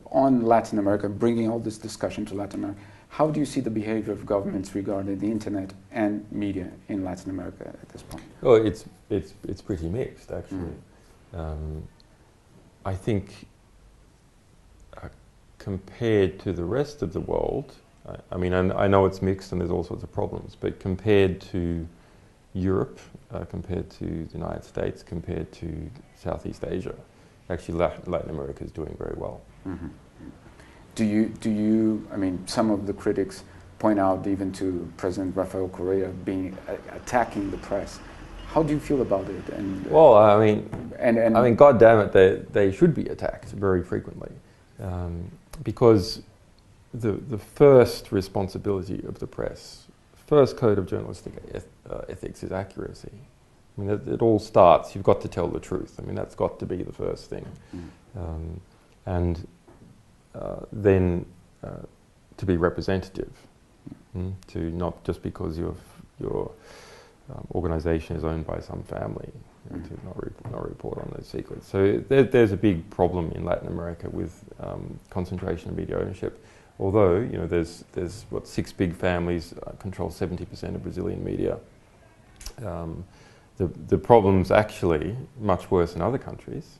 On Latin America, bringing all this discussion to Latin America, how do you see the behavior of governments regarding the internet and media in Latin America at this point? Well, it's pretty mixed, actually. I think compared to the rest of the world, I mean, I know it's mixed and there's all sorts of problems, but compared to Europe, compared to the United States, compared to Southeast Asia, actually Latin America is doing very well. Mm-hmm. Do you, I mean, some of the critics point out even to President Rafael Correa attacking the press. How do you feel about it? And well, I mean, God damn it, they should be attacked very frequently, because the first responsibility of the press, first code of journalistic ethics is accuracy. I mean, it all starts, you've got to tell the truth. I mean, that's got to be the first thing. And then to be representative, to not just because your organisation is owned by some family, to not report on those secrets. So there's a big problem in Latin America with concentration of media ownership. Although, you know, there's what, 6 big families control 70% of Brazilian media. The problem's actually much worse in other countries.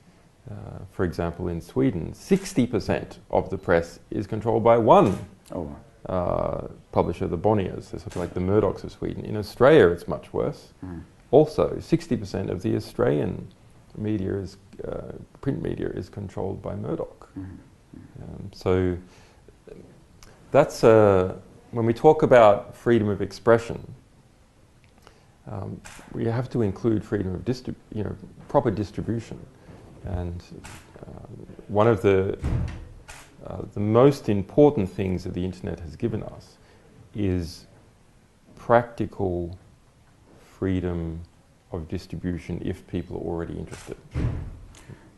For example, in Sweden, 60% of the press is controlled by one publisher, the Bonniers. They're sort of like the Murdochs of Sweden. In Australia, it's much worse. Also, 60% of the Australian media print media is controlled by Murdoch. So that's when we talk about freedom of expression, we have to include freedom of proper distribution. And one of the most important things that the internet has given us is practical freedom of distribution if people are already interested.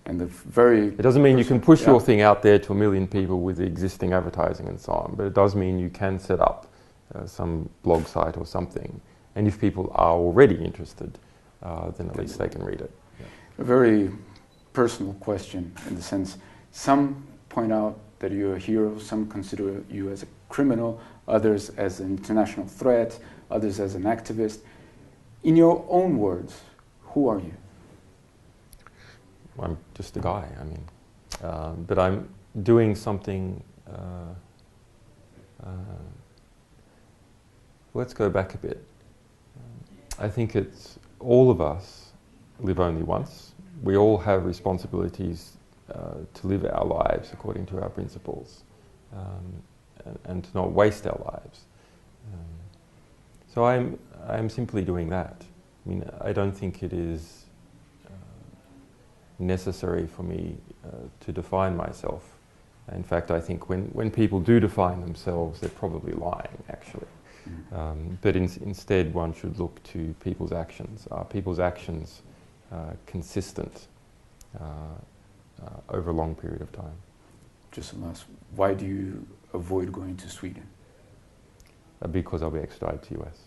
And it doesn't mean you can push your thing out there to 1 million people with existing advertising and so on, but it does mean you can set up some blog site or something, and if people are already interested, then at least they can read it. A very personal question, in the sense, some point out that you're a hero, some consider you as a criminal, others as an international threat, others as an activist. In your own words, who are you? I'm just a guy, I mean, but I'm doing something. Let's go back a bit. I think it's all of us live only once. We all have responsibilities to live our lives according to our principles, and to not waste our lives. So I'm simply doing that. I mean, I don't think it is necessary for me to define myself. In fact, I think when people do define themselves, they're probably lying, actually. But instead, one should look to people's actions. Are people's actions consistent over a long period of time? Just a last, why do you avoid going to Sweden? Because I'll be extradited to US.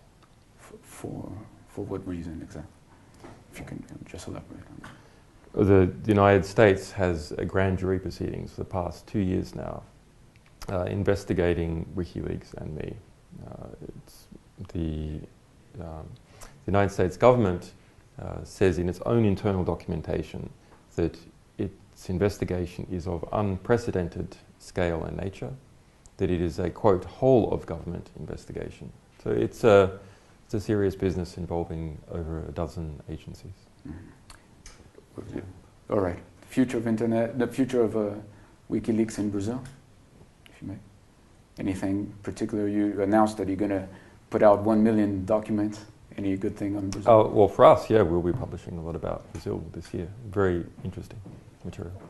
For what reason exactly? If you can just elaborate on that. The United States has a grand jury proceedings for the past 2 years now, investigating WikiLeaks and me. The United States government says in its own internal documentation that its investigation is of unprecedented scale and nature, that it is a, quote, whole of government investigation. So it's a serious business involving over a dozen agencies. All right. Future of internet, the future of WikiLeaks in Brazil, if you may. Anything particular? You announced that you're going to put out 1 million documents. Any good thing on Brazil? Oh, well, for us, yeah, we'll be publishing a lot about Brazil this year. Very interesting material.